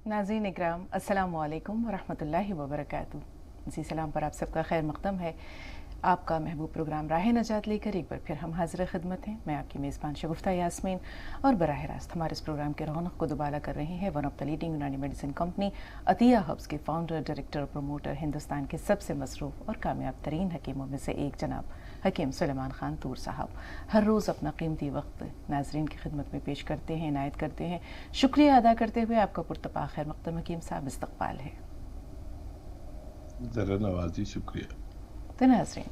नाज़रीन इकराम अस्सलामु अलैकुम वरहमतुल्लाहि वबरकातुहू। जी सलाम पर आप सबका खैर मक़दम है। आपका महबूब प्रोग्राम राह नजात लेकर एक बार फिर हम हाज़िर खिदमत हैं। मैं आपकी मेज़बान शगुफ्ता यास्मीन और बराह रास्त हमारे इस प्रोग्राम के रौनक को दुबाला कर रहे हैं वन ऑफ द लीडिंग यूनानी मेडिसिन कंपनी अतिया हब्स के फाउंडर, डायरेक्टर और प्रमोटर, हिंदुस्तान के सबसे मसरूफ़ और कामयाब तरीन हकीमों में से एक जनाब हकीम सुलेमान ख़ान तूर साहब हर रोज़ अपना कीमती वक्त नाजरीन की खिदमत में पेश करते हैं, इनायत करते हैं। शुक्रिया अदा करते हुए आपका पुरतपा खैर मक़दम हकीम साहब, इस्तक़बाल है। ज़रा नवाजी, शुक्रिया। तो नाजरीन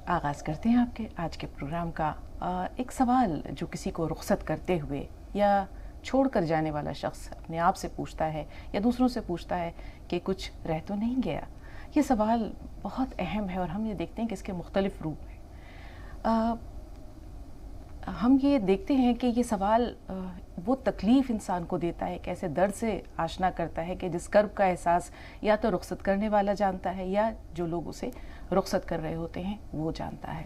आगाज़ करते हैं आपके आज के प्रोग्राम का। एक सवाल जो किसी को रुखसत करते हुए या छोड़ कर जाने वाला शख्स अपने आप से पूछता है या दूसरों से पूछता है कि कुछ रह तो नहीं गया। ये सवाल बहुत अहम है और हम ये देखते हैं कि इसके मुख्तलिफ रूप हैं। हम ये देखते हैं कि ये सवाल वो तकलीफ़ इंसान को देता है, कैसे दर्द से आशना करता है कि जिस कर्ब का एहसास या तो रुखसत करने वाला जानता है या जो लोग उसे रुखसत कर रहे होते हैं वो जानता है।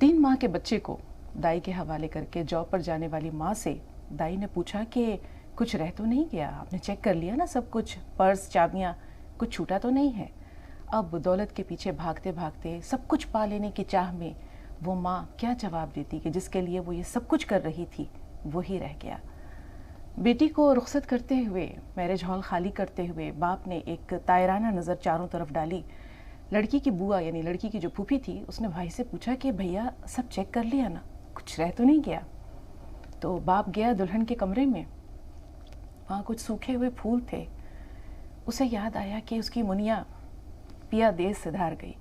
3 माह के बच्चे को दाई के हवाले करके जॉब पर जाने वाली माँ से दाई ने पूछा कि कुछ रह तो नहीं गया, आपने चेक कर लिया ना सब कुछ, पर्स, चाबियाँ, कुछ छूटा तो नहीं है। अब दौलत के पीछे भागते भागते सब कुछ पा लेने की चाह में वो माँ क्या जवाब देती कि जिसके लिए वो ये सब कुछ कर रही थी वो ही रह गया। बेटी को रुखसत करते हुए, मैरिज हॉल खाली करते हुए बाप ने एक तायराना नज़र चारों तरफ डाली। लड़की की बुआ यानी लड़की की जो फूफी थी उसने भाई से पूछा कि भैया सब चेक कर लिया ना, कुछ रह तो नहीं गया। तो बाप गया दुल्हन के कमरे में, वहाँ कुछ सूखे हुए फूल थे। उसे याद आया कि उसकी मुनिया पिया देश से धार गई।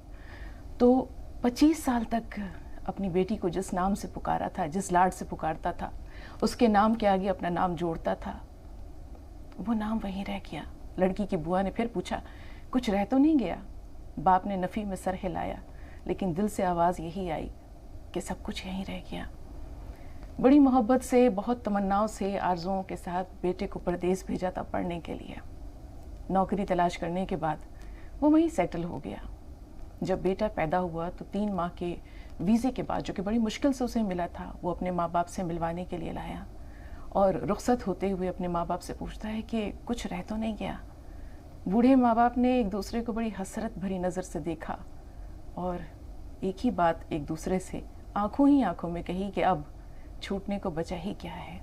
तो 25 साल तक अपनी बेटी को जिस नाम से पुकारा था, जिस लाड से पुकारता था, उसके नाम के आगे अपना नाम जोड़ता था, वो नाम वहीं रह गया। लड़की की बुआ ने फिर पूछा कुछ रह तो नहीं गया। बाप ने नफ़ी में सर हिलाया, लेकिन दिल से आवाज़ यही आई कि सब कुछ यहीं रह गया। बड़ी मोहब्बत से, बहुत तमन्नाओं से, आरज़ुओं के साथ बेटे को परदेस भेजा था पढ़ने के लिए। नौकरी तलाश करने के बाद वो वहीं सेटल हो गया। जब बेटा पैदा हुआ तो 3 माह के वीज़े के बाद, जो कि बड़ी मुश्किल से उसे मिला था, वो अपने माँ बाप से मिलवाने के लिए लाया और रुखसत होते हुए अपने माँ बाप से पूछता है कि कुछ रह तो नहीं गया। बूढ़े माँ बाप ने एक दूसरे को बड़ी हसरत भरी नज़र से देखा और एक ही बात एक दूसरे से आंखों ही आंखों में कही कि अब छूटने को बचा ही क्या है।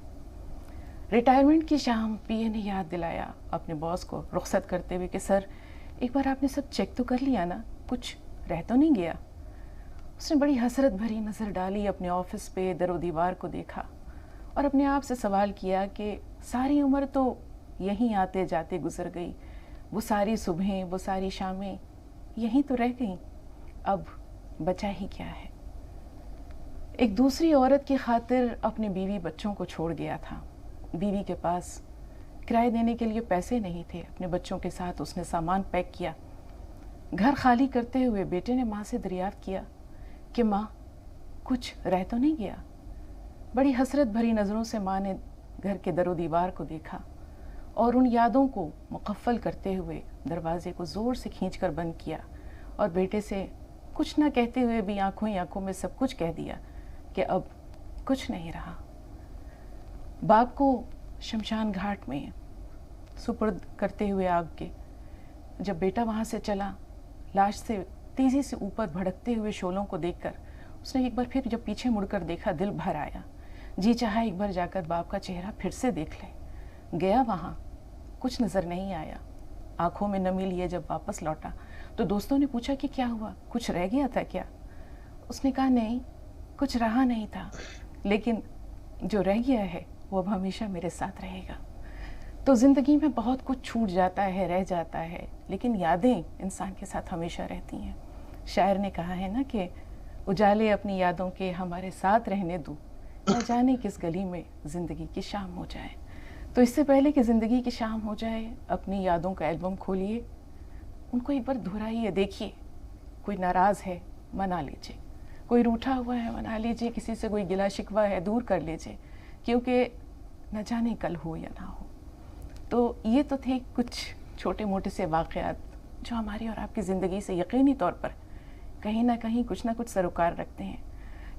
रिटायरमेंट की शाम पीए ने याद दिलाया अपने बॉस को रुखसत करते हुए कि सर एक बार आपने सब चेक तो कर लिया ना, कुछ रह तो नहीं गया। उसने बड़ी हसरत भरी नज़र डाली अपने ऑफिस पे, दरो दीवार को देखा और अपने आप से सवाल किया कि सारी उम्र तो यहीं आते जाते गुजर गई, वो सारी सुबहें, वो सारी शामें यहीं तो रह गईं, अब बचा ही क्या है। एक दूसरी औरत की खातिर अपने बीवी बच्चों को छोड़ गया था। बीवी के पास किराए देने के लिए पैसे नहीं थे। अपने बच्चों के साथ उसने सामान पैक किया। घर खाली करते हुए बेटे ने माँ से दरियाफ्त किया कि माँ कुछ रह तो नहीं गया। बड़ी हसरत भरी नज़रों से माँ ने घर के दरो दीवार को देखा और उन यादों को मुकफ़ल करते हुए दरवाजे को ज़ोर से खींचकर बंद किया और बेटे से कुछ ना कहते हुए भी आंखों ही आंखों में सब कुछ कह दिया कि अब कुछ नहीं रहा। बाप को शमशान घाट में सुपुर्द करते हुए आग के जब बेटा वहाँ से चला, लाश से तेज़ी से ऊपर भड़कते हुए शोलों को देखकर उसने एक बार फिर जब पीछे मुड़कर देखा, दिल भर आया। जी चाहा एक बार जाकर बाप का चेहरा फिर से देख ले। गया वहाँ, कुछ नज़र नहीं आया। आंखों में नमी लिए जब वापस लौटा तो दोस्तों ने पूछा कि क्या हुआ, कुछ रह गया था क्या? उसने कहा नहीं, कुछ रहा नहीं था, लेकिन जो रह गया है वो अब हमेशा मेरे साथ रहेगा। तो ज़िंदगी में बहुत कुछ छूट जाता है, रह जाता है, लेकिन यादें इंसान के साथ हमेशा रहती हैं। शायर ने कहा है ना कि उजाले अपनी यादों के हमारे साथ रहने दो, न जाने किस गली में ज़िंदगी की शाम हो जाए। तो इससे पहले कि ज़िंदगी की शाम हो जाए, अपनी यादों का एल्बम खोलिए, उनको एक बार दोहराइए, देखिए। कोई नाराज़ है, मना लीजिए। कोई रूठा हुआ है, मना लीजिए। किसी से कोई गिला शिकवा है, दूर कर लीजिए, क्योंकि न जाने कल हो या ना हो। तो ये तो थे कुछ छोटे मोटे से वाक़यात जो हमारी और आपकी ज़िंदगी से यकीनी तौर पर कहीं ना कहीं कुछ ना कुछ सरोकार रखते हैं।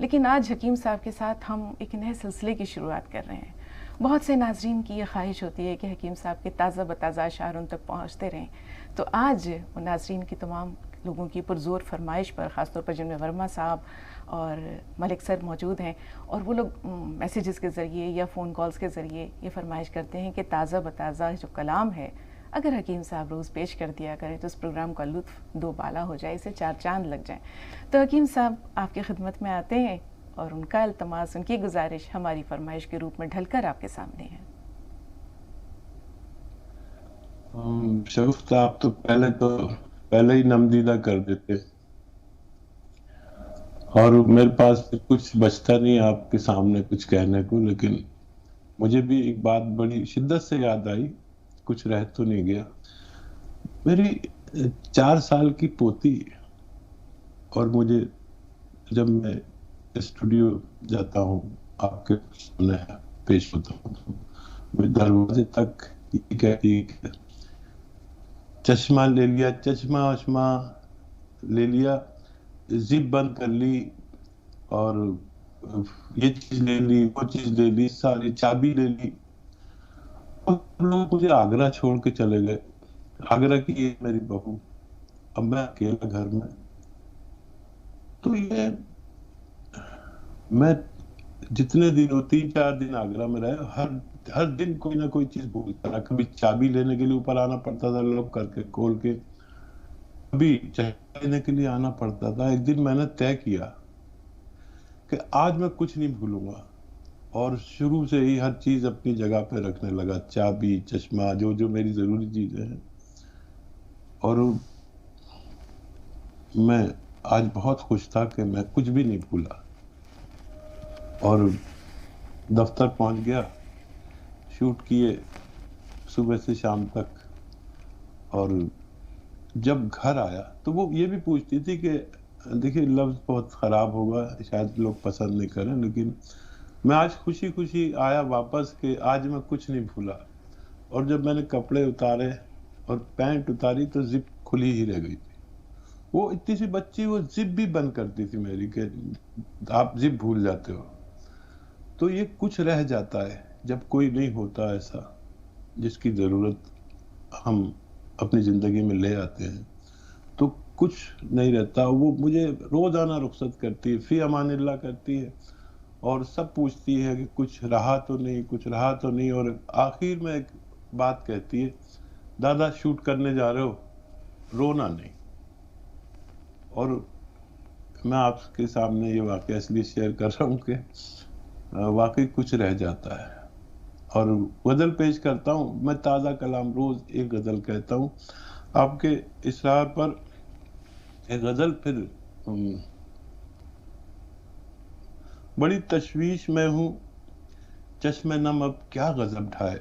लेकिन आज हकीम साहब के साथ हम एक नए सिलसिले की शुरुआत कर रहे हैं بہت سے ناظرین کی یہ خواہش ہوتی ہے کہ حکیم صاحب کے تازہ بتازہ اشعار ان تک پہنچتے رہیں، تو آج وہ ناظرین کی تمام لوگوں کی پرزور فرمائش پر، خاص طور پر جن میں ورما صاحب اور ملک سر موجود ہیں، اور وہ لوگ میسیجز کے ذریعے یا فون کالز کے ذریعے یہ فرمائش کرتے ہیں کہ تازہ بتازہ جو کلام ہے اگر حکیم صاحب روز پیش کر دیا کریں تو اس پروگرام کا لطف دو بالا ہو جائے، اسے چار چاند لگ جائیں۔ تو حکیم صاحب آپ کی خدمت میں آتے ہیں اور ان کا التماس، ان کی گزارش ہماری فرمائش کے روپ میں ڈھل کر آپ کے سامنے ہے۔ شگفتہ، آپ تو پہلے ہی نمدیدہ کر دیتے، اور میرے پاس کچھ بچتا نہیں آپ کے سامنے کچھ کہنے کو، لیکن مجھے بھی ایک بات بڑی شدت سے یاد آئی، کچھ رہ تو نہیں گیا۔ میری 4 سال کی پوتی، اور مجھے جب میں اسٹوڈیو جاتا ہوں آپ کے سامنے پیش ہوتا ہوں، میں دروازے تک یہ کہتی کہ چشمہ لے لیا، چشمہ وشمہ لے لیا، زپ بند کر لی، اور یہ چیز لے لی، وہ چیز لے لی، ساری چابی لے لی، اور لوگ مجھے آگرہ چھوڑ کے چلے گئے۔ آگرہ کی یہ میری بہو، اب میں اکیلا گھر میں، تو یہ میں جتنے دن 3-4 دن آگرہ میں رہے، ہر دن کوئی نہ کوئی چیز بھولتا رہا۔ کبھی چابی لینے کے لیے اوپر آنا پڑتا تھا، لوگ کر کے کھول کے، کبھی چائے لینے کے لیے آنا پڑتا تھا۔ ایک دن میں نے طے کیا کہ آج میں کچھ نہیں بھولوں گا، اور شروع سے ہی ہر چیز اپنی جگہ پہ رکھنے لگا، چابی، چشمہ، جو میری ضروری چیزیں ہیں۔ اور میں آج بہت خوش تھا کہ میں کچھ بھی نہیں بھولا، اور دفتر پہنچ گیا، شوٹ کیے صبح سے شام تک، اور جب گھر آیا تو وہ یہ بھی پوچھتی تھی کہ دیکھیے لفظ بہت خراب ہوگا، شاید لوگ پسند نہیں کریں، لیکن میں آج خوشی خوشی آیا واپس کہ آج میں کچھ نہیں بھولا۔ اور جب میں نے کپڑے اتارے اور پینٹ اتاری تو زپ کھلی ہی رہ گئی تھی۔ وہ اتنی سی بچی، وہ زپ بھی بند کرتی تھی میری کہ آپ زپ بھول جاتے ہو۔ تو یہ کچھ رہ جاتا ہے جب کوئی نہیں ہوتا ایسا جس کی ضرورت ہم اپنی زندگی میں لے آتے ہیں، تو کچھ نہیں رہتا۔ وہ مجھے روزانہ رخصت کرتی ہے، فی امان اللہ کرتی ہے، اور سب پوچھتی ہے کہ کچھ رہا تو نہیں، کچھ رہا تو نہیں، اور آخر میں ایک بات کہتی ہے، دادا شوٹ کرنے جا رہے ہو، رونا نہیں۔ اور میں آپ کے سامنے یہ واقعہ اس لیے شیئر کر رہا ہوں کہ واقعی کچھ رہ جاتا ہے۔ اور غزل پیش کرتا ہوں میں، تازہ کلام، روز ایک غزل کہتا ہوں آپ کے اصرار پر۔ ایک غزل پھر، بڑی تشویش میں ہوں، چشم نم اب کیا غضب ڈھائے،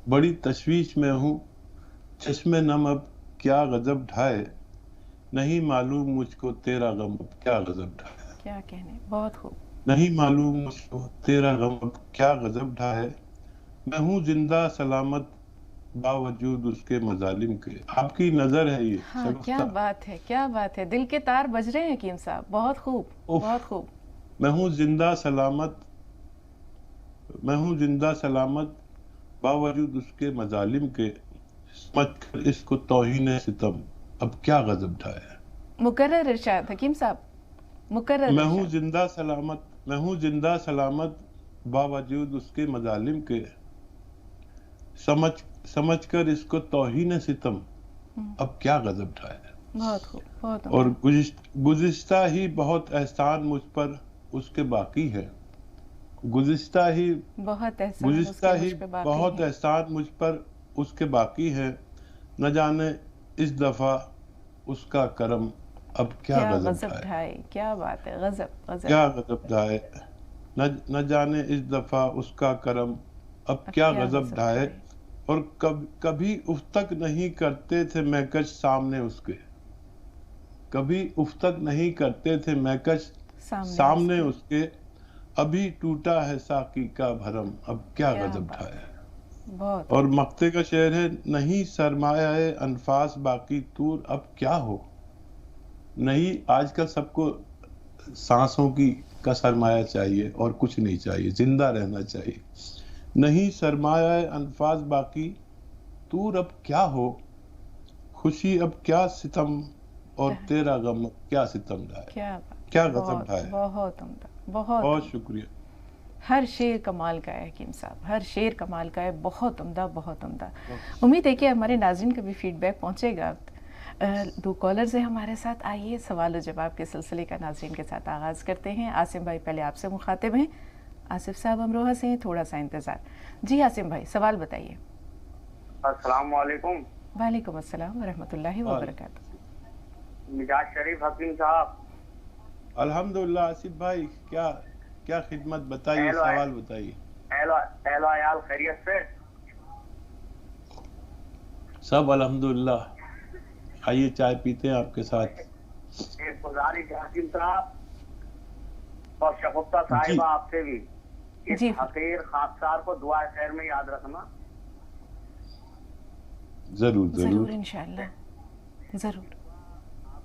بڑی تشویش میں ہوں، چشم نم اب کیا غضب ڈھائے، نہیں معلوم مجھ کو تیرا غم اب کیا غضب ڈھائے، کیا کہنے، بہت خوب۔ نہیں معلوم مجھ کو تیرا غم اب کیا غضب ڈھائے، میں ہوں زندہ سلامت باوجود اس کے مظالم کے۔ آپ کی نظر ہے یہ ہاں، کیا بات ہے، کیا بات ہے، دل کے تار بج رہے ہیں حکیم صاحب، بہت خوب، بہت خوب۔ میں ہوں زندہ سلامت، میں ہوں زندہ سلامت باوجود اس کے مظالم کے، سمجھ کر اس کو توہین ستم اب کیا غضب ڈھائے۔ مکرر ارشاد حکیم صاحب، مکرر میں ہوں ارشاد۔ زندہ سلامت، میں ہوں زندہ سلامت باوجود اس کے مظالم کے، سمجھ کر اس کو توہین ستم اب کیا غضب ڈھائے۔ بہت خوب، بہت اور گزشتہ ہی بہت احسان مجھ پر اس کے باقی ہے، گزشتہ ہی بہت بہت احسان مجھ پر اس کے باقی ہے، نہ جانے اس دفعہ اس کا کرم اب کیا غضب ڈھائے۔ کیا بات ہے، غضب، غضب، کیا غضب ڈھائے، نہ جانے اس دفعہ اس کا کرم اب کیا غضب ڈھائے۔ اور کبھی افتک نہیں کرتے تھے مہکش سامنے اس کے، کبھی افتک نہیں کرتے تھے مہکش سامنے اس کے، ابھی ٹوٹا ہے ساقی کا بھرم اب کیا غضب ڈھائے۔ اور مقطع کا شعر ہے، نہیں سرمایہ انفاس باقی طور اب کیا ہو۔ نہیں، آج کل سب کو سانسوں کی का सरमाया चाहिए और कुछ नहीं चाहिए, जिंदा रहना चाहिए। नहीं सरमाया अल्फाज बाकी, तू अब क्या हो, खुशी अब क्या सितम, और तेरा गम अब क्या सितम ढाए। क्या बात, क्या गजब बहुत ढाया है। बहुत उम्दा, बहुत बहुत उम्दा। शुक्रिया। हर शेर कमाल का है हकीम साहब, हर शेर कमाल का है, बहुत उम्दा, बहुत उम्दा। उम्मीद है कि हमारे नाज़रीन का भी फीडबैक पहुंचेगा। दो कॉलर्स हैं हमारे साथ, आइए सवाल और जवाब के सिलसिले का नाज़रीन के साथ आगाज़ करते हैं। आसिम भाई पहले आपसे मुखातिब हैं, आसिफ साहब अमरोहा से हैं, थोड़ा सा इंतज़ार। जी आसिम भाई, सवाल बताइए। अस्सलाम वालेकुम। वालेकुम अस्सलाम वरहमतुल्लाहि व बरकातुहू। मिजाज शरीफ हकीम साहब। अल्हम्दुलिल्लाह। आसिफ भाई क्या क्या खिदमत, बताइए, सवाल बताइए। एहलो अयाल खैरियत से? सब अल्हम्दुलिल्लाह। आइए चाय पीते हैं आपके साथ। एक गुजारिश है हकीम साहब और शगुफ्ता जी साहिबा आपसे भी, इस जी हकीर खाकसार को दुआ खैर में याद रखना। जरूर ज़रूर जरूर। इंशाअल्लाह ज़रूर।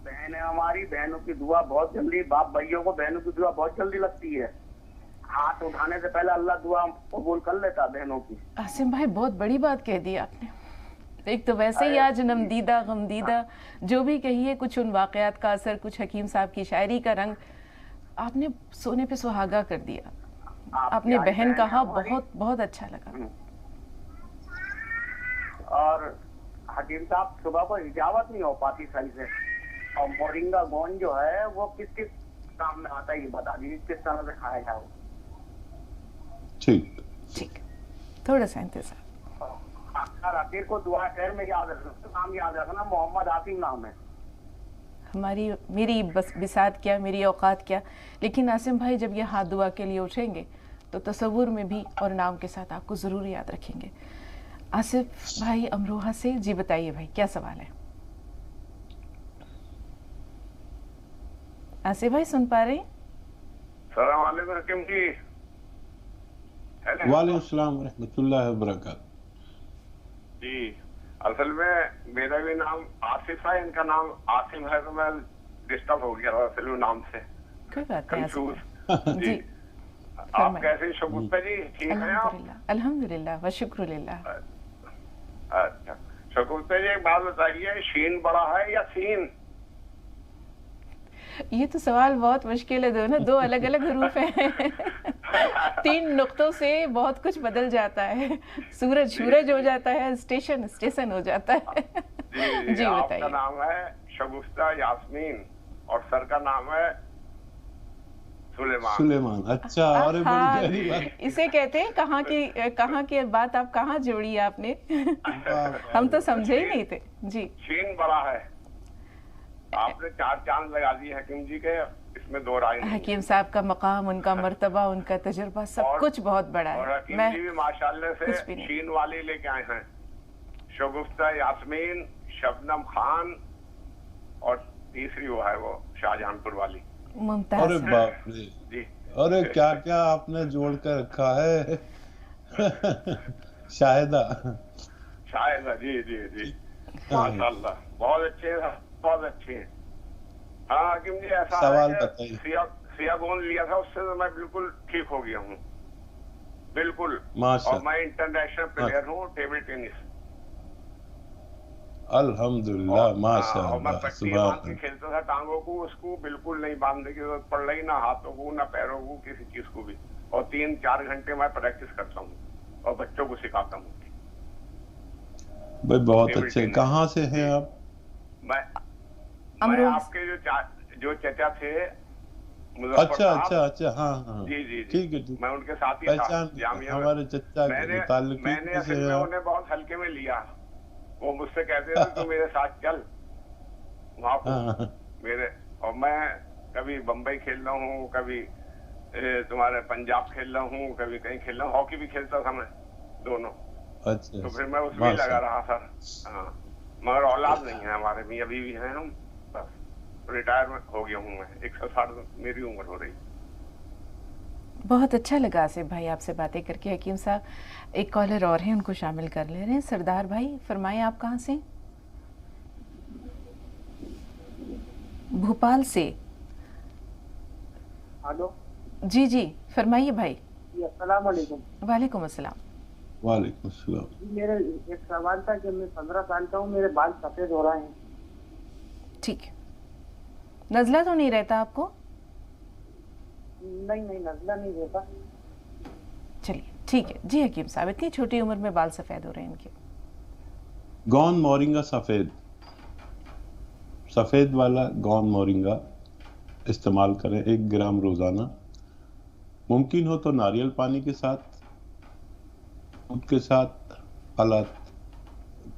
बहन है हमारी, बहनों की दुआ बहुत जल्दी, बाप भाइयों को बहनों की दुआ बहुत जल्दी लगती है। हाथ उठाने से पहले अल्लाह दुआ कबूल कर लेता बहनों की। आसिम भाई बहुत बड़ी बात कह दी आपने। एक तो वैसे ही आज नमदीदा गमदीदा जो भी कहिए, कुछ उन वाक़यात का असर, कुछ हकीम साहब की शायरी का रंग, आपने सोने पे सुहागा कर दिया। आपने आपकी बहन बहन कहा, हमारी। बहुत बहुत अच्छा लगा। और हकीम साहब सुबह को हिजावत नहीं हो पाती सही से, और मोरिंगा गोंद जो है वो किस किस काम में आता है ये बता दीजिए, किस तरह से खाया जाए। ठीक। ठीक, थोड़ा सा इंतजार। अक्सर अकीर को दुआ खैर में याद रखना, नाम याद रखना, मोहम्मद आसिम नाम है। हमारी मेरी बस बिसात क्या, मेरी औकात क्या, लेकिन आसिम भाई जब ये हाथ दुआ के लिए उठेंगे तो तसव्वुर में भी और नाम के साथ आपको ज़रूर याद रखेंगे। आसिफ भाई अमरोहा से, जी बताइए भाई क्या सवाल है। आसिफ भाई सुन पा रहे हैं? सलाम वालेकुम हकीम जी। वालेकुम सलाम रहमतुल्लाहि व बरकातहू। जी असल में मेरा भी नाम आसिफ है, इनका नाम आसिम है, तो मैं डिस्टर्ब हो गया असल में नाम से, कोई बात नहीं कंफ्यूज। आसिफ जी, आप फरमाइए। कैसे शगुफ्ता जी, ठीक है आप? अल्हम्दुलिल्लाह अल्हम्दुलिल्लाह व शुक्रुलिल्लाह। अच्छा शगुफ्ता जी एक बात बताइए, शीन बड़ा है या सीन? ये तो सवाल बहुत मुश्किल है, दो अलग अलग हरूफ हैं। 3 नुक्तों से बहुत कुछ बदल जाता है, सूरज सूरज हो जाता है, स्टेशन स्टेशन हो जाता है। जी आपका बताइए। नाम है शगुफ्ता यास्मीन और सर का नाम है सुलेमान। सुलेमान। अच्छा, अरे बड़ी हाँ, गहरी बात। इसे कहते हैं कहाँ की बात आप कहाँ जोड़ी आपने। हम तो समझे ही नहीं थे। जी शीन बड़ा है, आपने 4 चांद लगा दिए हकीम जी के, इसमें दो राय नहीं। हकीम साहब का मकाम, उनका मर्तबा, उनका तजुर्बा, सब कुछ बहुत बड़ा और है। हकीम जी भी माशाल्लाह से कुछ भी नहीं। शीन वाली लेके आए हैं, शगुफ्ता यास्मीन, शबनम खान, और तीसरी वो है वो शाहजहानपुर वाली। मुमताज अरे है। बाप रे, जी अरे क्या क्या आपने जोड़ कर रखा है। शाहिदा। शायद जी जी जी माशाल्लाह, बहुत अच्छे हैं, बहुत अच्छे हैं। हाँ हकीम जी ऐसा सवाल है कि बताइए। सिया गोंद लिया था, उससे तो मैं बिल्कुल ठीक हो गया हूँ, बिल्कुल। माशाल्लाह। और मैं इंटरनेशनल प्लेयर हूँ टेबल टेनिस। अल्हम्दुलिल्लाह और मैं माशाल्लाह पट्टी सुभान बांध के खेलता था टांगों को, उसको बिल्कुल नहीं बांधने की जरूरत पड़ रही, ना हाथों को ना पैरों को, किसी चीज को भी। और 3-4 घंटे मैं प्रैक्टिस करता हूँ और बच्चों को सिखाता हूँ। भाई बहुत टेबल अच्छे। टेनिस। कहाँ से हैं आप? मैं अमरोहा। आपके जो चचा थे अच्छा मुजफ्फर अच्छा साहब, अच्छा, हाँ हाँ, जी जी जी, ठीक है ठीक। मैं उनके साथ ही था पहचान जामिया में। हमारे चचा के मैंने मुताल्लिक मैंने से असल में हैं आप। उन्हें बहुत हल्के में लिया, वो मुझसे कहते थे तू मेरे साथ चल वहाँ हाँ, को मेरे, और मैं कभी बम्बई खेल रहा हूँ, कभी तुम्हारे पंजाब खेल रहा हूँ, कभी कहीं खेल रहा हूँ, हॉकी भी खेलता था मैं, दोनों। अच्छा तो फिर मैं उसमें ही लगा रहा था। हाँ मगर औलाद नहीं है हमारे भी, अभी भी हैं हम, बस रिटायर हो गया हूँ मैं, 160 मेरी उम्र हो रही। बहुत अच्छा लगा आसिफ भाई आपसे बातें करके। हकीम साहब एक कॉलर और हैं, उनको शामिल कर ले रहे हैं। सरदार भाई फरमाएं, आप कहाँ से? भोपाल से। हेलो जी जी, फरमाइए भाई। जी, अस्सलाम वालेकुम। वालेकुम अस्सलाम। वालेकुम अस्सलाम। मेरे एक सवाल था कि मैं 15 साल का हूँ, मेरे बाल सफेद हो रहे हैं। ठीक है, नज़ला तो नहीं रहता आपको? नहीं नहीं, नजला नहीं रहता। चलिए ठीक है जी हकीम साहब, इतनी छोटी उम्र में बाल सफ़ेद हो रहे हैं इनके। गौन मोरिंगा सफ़ेद, सफ़ेद वाला गौन मोरिंगा इस्तेमाल करें 1 ग्राम रोज़ाना। मुमकिन हो तो नारियल पानी के साथ, दूध के साथ, हालात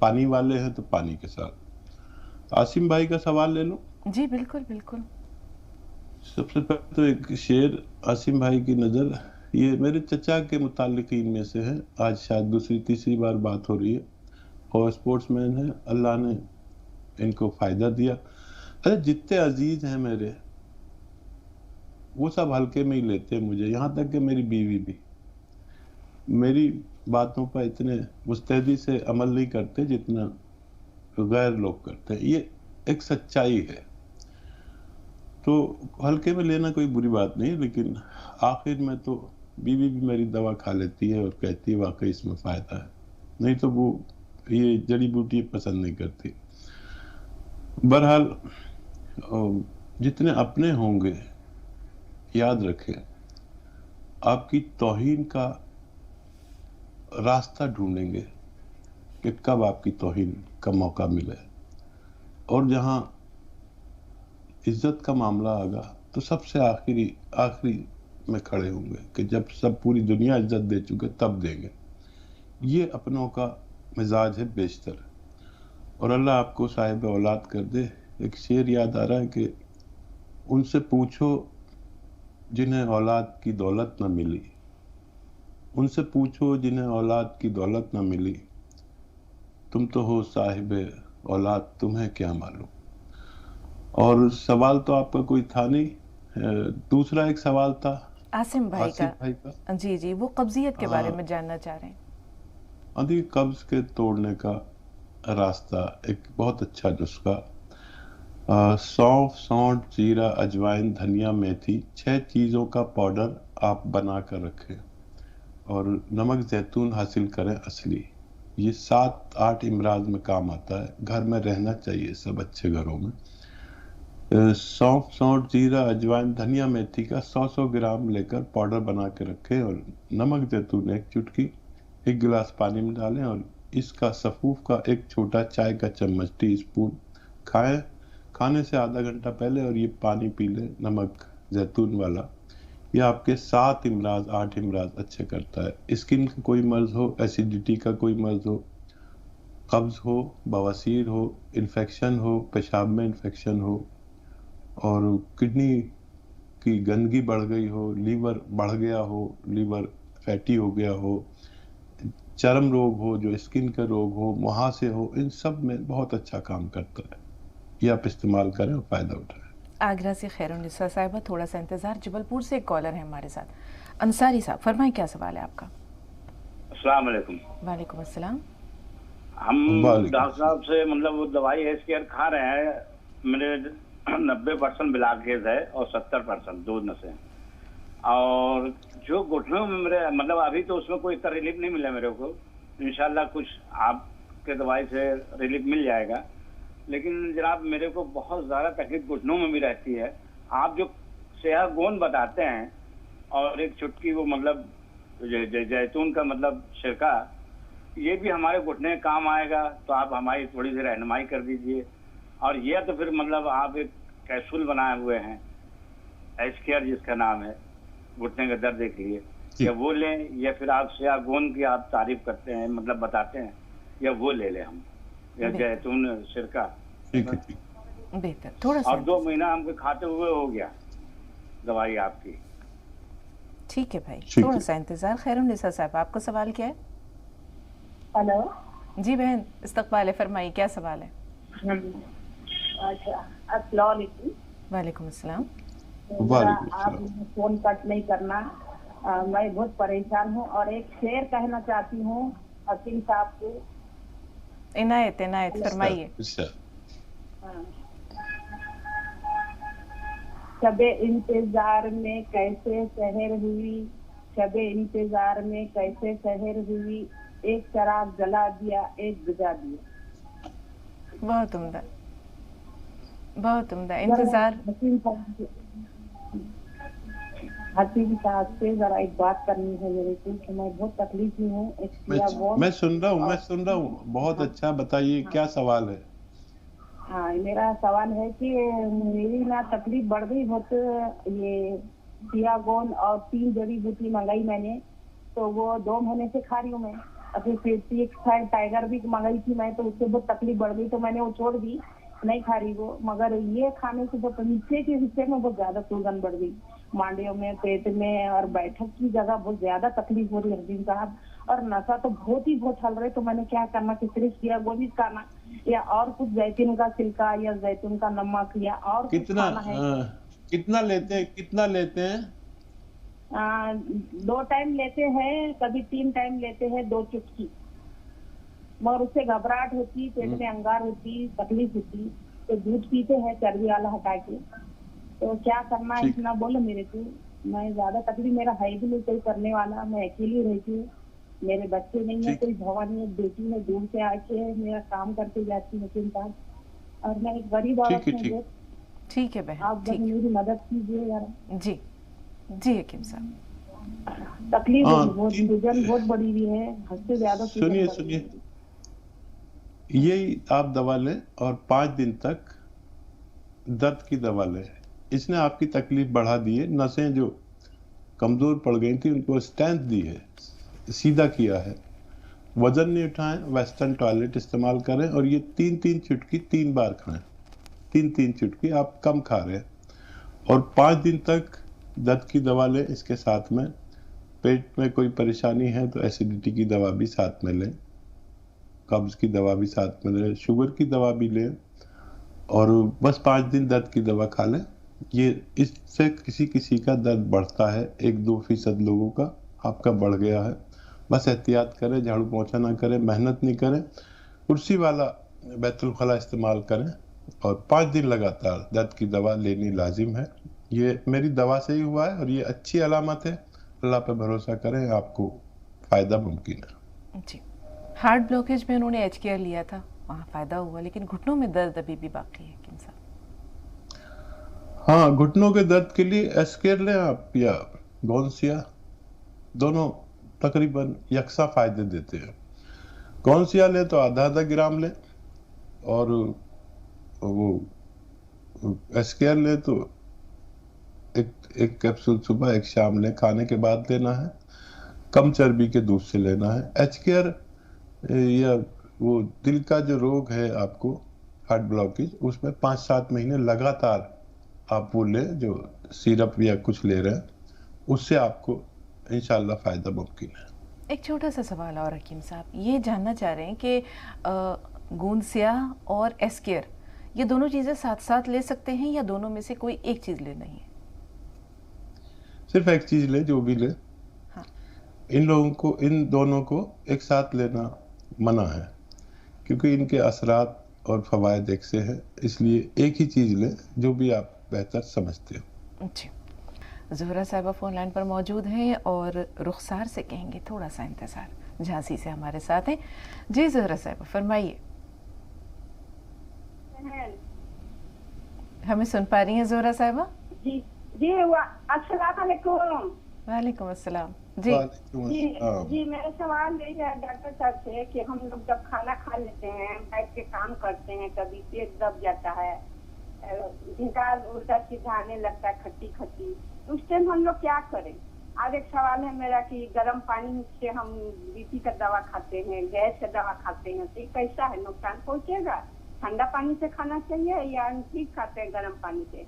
पानी वाले हैं तो पानी के साथ। आसिम भाई का सवाल ले लो। जी बिल्कुल बिल्कुल। सबसे पहले तो एक शेर आसिम भाई की नज़र, ये मेरे चचा के मुताल्लिकीन में से है। आज शायद दूसरी तीसरी बार बात हो रही है, और स्पोर्ट्समैन है, अल्लाह ने इनको फ़ायदा दिया। अरे जितने अजीज हैं मेरे, वो सब हल्के में ही लेते हैं मुझे, यहाँ तक कि मेरी बीवी भी मेरी बातों पर इतने मुस्तैदी से अमल नहीं करते जितना गैर लोग करते हैं। ये एक सच्चाई है, तो हल्के में लेना कोई बुरी बात नहीं, लेकिन आखिर में तो बीवी भी मेरी दवा खा लेती है और कहती है वाकई इसमें फ़ायदा है, नहीं तो वो ये जड़ी बूटी पसंद नहीं करती। बहरहाल जितने अपने होंगे, याद रखें आपकी तौहीन का रास्ता ढूंढेंगे कि कब आपकी तौहीन का मौका मिले, और जहां इज्जत का मामला आगा तो सबसे आखिरी में खड़े होंगे कि जब सब पूरी दुनिया इज्जत दे चुके तब देंगे। ये अपनों का मिजाज है बेशतर, और अल्लाह आपको साहिब औलाद कर दे। एक शेर याद आ रहा है कि उनसे पूछो जिन्हें औलाद की दौलत न मिली, उनसे पूछो जिन्हें औलाद की दौलत न मिली, तुम तो हो साहिब औलाद, तुम्हें क्या मालूम। और सवाल तो आपका कोई था नहीं, दूसरा एक सवाल था आसिम भाई भाई का। का। जी जी, वो कब्जियत के बारे हाँ, में जानना चाह रहे हैं। अभी कब्ज के तोड़ने का रास्ता एक बहुत अच्छा नुस्खा, सौंफ, सौंठ, जीरा, अजवाइन, धनिया, मेथी, 6 चीज़ों का पाउडर आप बना कर रखें, और नमक जैतून हासिल करें असली। ये 7-8 इमराज में काम आता है, घर में रहना चाहिए सब अच्छे घरों में। सौंफ, सौंठ, जीरा, अजवाइन, धनिया, मेथी का 100-100 ग्राम लेकर पाउडर बना के रखें, और नमक जैतून 1 चुटकी 1 गिलास पानी में डालें, और इसका सफूफ का एक छोटा चाय का चम्मच टी स्पून खाएं खाने से आधा घंटा पहले, और ये पानी पी लें नमक जैतून वाला। ये आपके 7 इमराज 8 इमराज अच्छे करता है। स्किन का कोई मर्ज हो, एसिडिटी का कोई मर्ज हो, कब्ज हो, बवासीर हो, इन्फेक्शन हो, पेशाब में इन्फेक्शन हो, और किडनी की गंदगी बढ़ गई हो, लीवर बढ़ गया हो, लीवर फैटी हो गया हो, चर्म रोग हो, जो स्किन का रोग हो, मुहासे हो, इन सब में बहुत अच्छा काम करता है। ये आप इस्तेमाल करें और फ़ायदा उठाएं। आगरा से खैरुन्निसा साहिबा, थोड़ा सा इंतज़ार। जबलपुर से एक कॉलर है हमारे साथ, अंसारी साहब, फरमाएं क्या सवाल है आपका। अस्सलाम वालेकुम। वालेकुम अस्सलाम। हम वालेकुम डॉक्टर साहब से मतलब वो दवाई हेल्थ केयर खा रहे हैं, मेरे 90% ब्लॉकेज है और 70% दूध नशे, और जो घुटनों में मेरे मतलब अभी तो उसमें कोई इतना रिलीफ नहीं मिला मेरे को। इंशाल्लाह कुछ आपके दवाई से रिलीफ मिल जाएगा, लेकिन जनाब मेरे को बहुत ज़्यादा तकलीफ घुटनों में भी रहती है। आप जो सेहा गोंद बताते हैं और एक चुटकी वो मतलब जैतून का मतलब छिड़का, ये भी हमारे घुटने काम आएगा, तो आप हमारी थोड़ी सी रहनुमाई कर दीजिए। और ये तो फिर मतलब आप एक कैप्सूल बनाए हुए हैं एच केयर जिसका नाम है घुटने का दर्द के लिए, या वो लें, या फिर आप सेहा गोंद की आप तारीफ करते हैं मतलब बताते हैं, या वो ले लें हम, या जैतून सिरका। ठीक है, ठीक। बेहतर, थोड़ा सा और 2 महीना हमको खाते हुए हो गया दवाई आपकी। ठीक है भाई, ठीक थोड़ा है। सा इंतज़ार। खैरुन्निसा साहब, आपका सवाल क्या है? हेलो। जी बहन, इस्तकबाल है, फरमाइए क्या सवाल है। अच्छा, अस्सलाम वालेकुम। वालेकुम अस्सलाम। वालेकुम आप अस्सलाम। फोन कट नहीं करना, मैं बहुत परेशान हूँ और एक शेर कहना चाहती हूँ हकीम साहब को। इनायत इनायत, फरमाइए। अच्छा, शबे इंतजार में कैसे सहर हुई, शबे इंतजार में कैसे सहर हुई, एक चराग जला दिया एक बुझा दिया। बहुत उम्दा, बहुत उम्दा। इंतजार। हसीन साहब से जरा एक बात करनी है मेरे को कि मैं बहुत तकलीफ में हूँ। मैं सुन रहा हूँ। बहुत अच्छा, बताइए क्या सवाल है। हाँ, मेरा सवाल है कि मेरी ना तकलीफ बढ़ गई बहुत। ये सियागोन और 3 जड़ी बूटी मंगाई मैंने, तो वो 2 महीने से खा रही हूँ मैं। अभी फिर टाइगर भी मंगाई थी मैं, तो उससे बहुत तकलीफ बढ़ गई, तो मैंने वो छोड़ दी, नहीं खा रही वो। मगर ये खाने से जो नीचे के हिस्से में बहुत ज्यादा सूजन बढ़ गई, मांडियों में, पेट में, और बैठक की जगह बहुत ज्यादा तकलीफ हो रही है हरदीन साहब। और नशा तो बहुत हल रहे, तो मैंने क्या करना कि सिर्फ सियागोन खाना या और कुछ जैतून का छिलका या जैतून का नमक या और कुछ खाना है। कितना लेते हैं? 2 टाइम लेते हैं, कभी 3 टाइम लेते हैं, 2 चुटकी। मगर उससे घबराहट होती, पेट में अंगार होती, तकलीफ होती, तो दूध पीते हैं चर्बी वाला हटा के। तो क्या करना है इतना बोलो मेरे को। मैं ज्यादा तकलीफ, मेरा है भी नहीं कोई करने वाला, मैं अकेली रहती हूँ, मेरे बच्चे नहीं है, कोई भवानी एक बेटी है, दूर से आके मेरा काम करके जाती है चिंता। और मैं एक गरीब औरत हूँ। ठीक है बहन, आप बस मेरी मदद कीजिए यार। जी जी हकीम साहब। तकलीफ बहुत बड़ी भी है, हद से ज्यादा। सुनिए, यही आप दवा लें और 5 दिन तक दर्द की दवा लें। इसने आपकी तकलीफ बढ़ा दी है, नसें जो कमजोर पड़ गई थी उनको स्ट्रेंथ दी है, सीधा किया है। वजन नहीं उठाएं, वेस्टर्न टॉयलेट इस्तेमाल करें, और ये 3-3 चुटकी 3 बार खाएं। 3-3 चुटकी, आप कम खा रहे हैं। और 5 दिन तक दर्द की दवा लें। इसके साथ में पेट में कोई परेशानी है तो एसिडिटी की दवा भी साथ में लें, कब्ज की दवा भी साथ में लें, शुगर की दवा भी लें, और बस 5 दिन दर्द की दवा खा लें। ये इससे किसी का दर्द बढ़ता है, 1-2% लोगों का, आपका बढ़ गया है। बस एहतियात करें, झाड़ू पोंछा ना करें, मेहनत नहीं करें, कुर्सी वाला बैतुल खला इस्तेमाल करें, और 5 दिन लगातार दर्द की दवा लेनी लाजिम है। ये मेरी दवा से ही हुआ है और ये अच्छी अलामत है। अल्लाह पे भरोसा करें, आपको फायदा मुमकिन है। जी, हार्ट ब्लॉकेज में उन्होंने एच केयर लिया था, वहाँ फायदा हुआ, लेकिन घुटनों में दर्द अभी भी बाकी है हकीम साहब। हाँ, घुटनों के दर्द के लिए एच केयर लें आप या गौनसिया, दोनों तकरीबन यकसा फायदे देते हैं। गौनसिया लें तो आधा ग्राम लें, और वो एच केयर लें तो एक कैप्सूल सुबह, एक शाम लें, खाने के बाद लेना है। कम चर्बी के दूध से लेना है। एच केयर या वो दिल का जो रोग है आपको, हार्ट ब्लॉकेज, उसमें 5-7 महीने लगातार आप वो लें, जो सिरप या कुछ ले रहे हैं, उससे आपको इंशाल्लाह फायदा मुमकिन है। एक छोटा सा सवाल और हकीम साहब, ये जानना चाह रहे हैं कि गूंदसिया और एच केयर, ये दोनों चीज़ें साथ साथ ले सकते हैं या दोनों में से कोई एक चीज़ लेना ही है? सिर्फ एक चीज ले, जो भी ले। हाँ। इन दोनों को एक साथ लेना मना है, क्योंकि इनके असरात और फवायद एक से है, इसलिए एक ही चीज ले जो भी आप बेहतर समझते हो। जी, ज़ोहरा साहिबा फोन लाइन पर मौजूद हैं और रुखसार से कहेंगे थोड़ा सा इंतज़ार। झांसी से हमारे साथ हैं। जी ज़ोहरा साहिबा, फरमाइए। हमें सुन पा रही हैं ज़ोहरा साहिबा? जी जी, अस्सलाम वालेकुम। वालेकुम अस्सलाम। जी जी, मेरा सवाल यही है डॉक्टर साहब से कि हम लोग जब खाना खा लेते हैं, बैठ के काम करते हैं, कभी पेट दब जाता है, उल्टा सीधा आने लगता है, खट्टी खट्टी, उस टाइम हम लोग क्या करें? आज एक सवाल है मेरा कि गर्म पानी से हम बीपी का दवा खाते हैं, गैस का दवा खाते हैं, तो कैसा है, नुकसान पहुँचेगा? ठंडा पानी से खाना चाहिए या ठीक खाते हैं गर्म पानी से?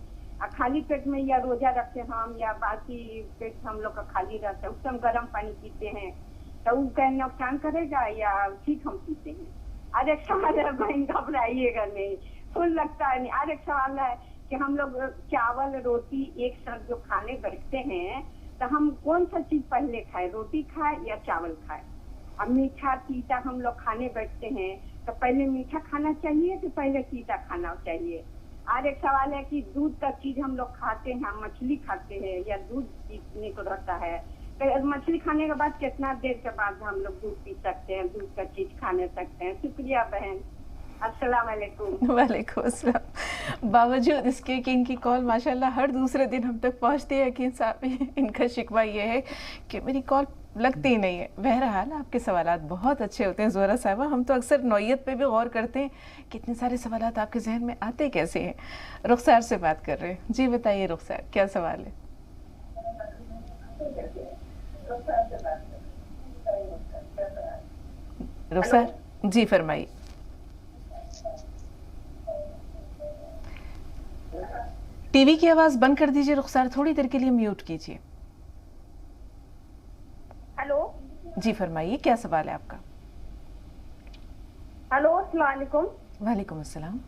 खाली पेट में या रोजा रखते हम या बाकी पेट हम लोग का खाली रहता है, उस टाइम गर्म पानी पीते हैं, तो उसका नुकसान करेगा या ठीक हम पीते हैं? आज एक सवाल है, बहन घबराइएगा नहीं, फुल लगता है नहीं। आज एक सवाल है कि हम लोग चावल रोटी एक साथ जो खाने बैठते हैं, तो हम कौन सा चीज पहले खाए, रोटी खाए या चावल खाए? अब मीठा तीता हम लोग खाने बैठते हैं, तो पहले मीठा खाना चाहिए कि पहले तीता खाना चाहिए? आज एक सवाल है कि दूध का चीज हम लोग खाते हैं, मछली खाते हैं या दूध पीने को रहता है, तो मछली खाने के बाद कितना देर के बाद हम लोग दूध पी सकते हैं, दूध का चीज खाने सकते हैं? शुक्रिया बहन, अस्सलाम वालेकुम। वालेकुम अस्सलाम। बावजूद इसके कि इनकी कॉल माशाल्लाह हर दूसरे दिन हम तक पहुंचती है, कि साहब इनका शिकवा ये है कि मेरी कॉल लगती ही नहीं है। बहरहाल आपके सवालात बहुत अच्छे होते हैं ज़ोहरा साहिबा, हम तो अक्सर नौइयत पे भी गौर करते हैं कि इतने सारे सवालात आपके जहन में आते कैसे हैं। रुखसार से बात कर रहे हैं, जी बताइए रुखसार, क्या सवाल है? रुखसार जी फरमाइए। टीवी की आवाज़ बंद कर दीजिए रुखसार, थोड़ी देर के लिए म्यूट कीजिए। हेलो जी फरमाइए, क्या सवाल है आपका? हेलो, अस्सलाम वालेकुम। वालेकुम अस्सलाम।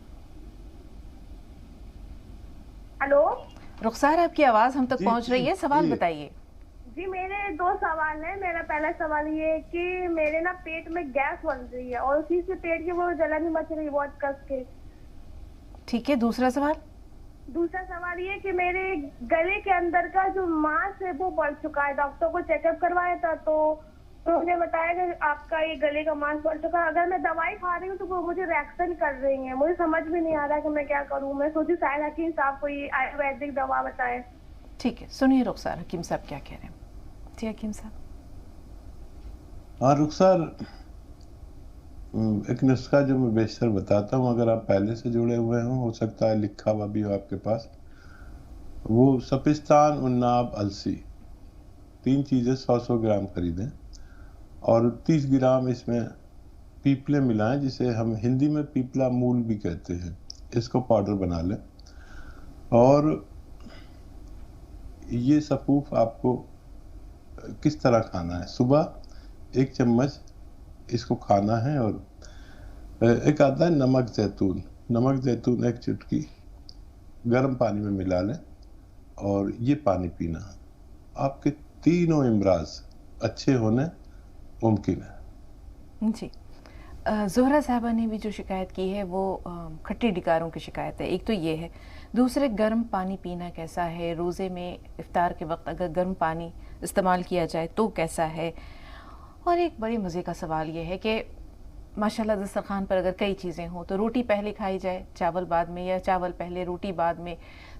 हेलो रुखसार आपकी आवाज़ हम तक पहुंच रही है, सवाल बताइए। जी, मेरे दो सवाल हैं। मेरा पहला सवाल ये है कि मेरे ना पेट में गैस बन रही है और उसी से पेट की वो जलन ही मच रही है बहुत कस के। ठीक है, दूसरा सवाल? दूसरा सवाल ये कि मेरे गले के अंदर का जो मांस है वो बढ़ चुका है। डॉक्टर को चेकअप करवाया था तो उन्होंने बताया कि आपका ये गले का मांस बढ़ चुका है। अगर मैं दवाई खा रही हूँ तो वो मुझे रिएक्शन कर रही है, मुझे समझ में नहीं आ रहा कि मैं क्या करूँ। मैं सोची शायद हकीम साहब कोई आयुर्वेदिक दवा बताएं। ठीक है, सुनिए रुखसार हकीम साहब क्या कह रहे हैं। जी हकीम साहब। हाँ रुखसार, एक नुस्खा जो मैं बेशतर बताता हूँ, अगर आप पहले से जुड़े हुए हो सकता है लिखा हुआ भी हो आपके पास। वो सपिस्तान, उन्नाब, अलसी, 3 चीज़ें 100-100 ग्राम खरीदें और 30 ग्राम इसमें पीपले मिलाएं, जिसे हम हिंदी में पीपला मूल भी कहते हैं। इसको पाउडर बना लें और ये सफूफ आपको किस तरह खाना है, सुबह 1 चम्मच इसको खाना है। और एक आता है नमक जैतून, नमक जैतून 1 चुटकी गर्म पानी में मिला लें और ये पानी पीना। आपके तीनों इमराज अच्छे होने मुमकिन है। जी, ज़ोहरा साहबा ने भी जो शिकायत की है वो खट्टी डिकारों की शिकायत है। एक तो ये है, दूसरे गर्म पानी पीना कैसा है, रोज़े में इफ्तार के वक्त अगर गर्म पानी इस्तेमाल किया जाए तो कैसा है। और एक बड़े मज़े का सवाल ये है कि माशाल्लाह दस्तरखान पर अगर कई चीज़ें हों तो रोटी पहले खाई जाए चावल बाद में, या चावल पहले रोटी बाद में,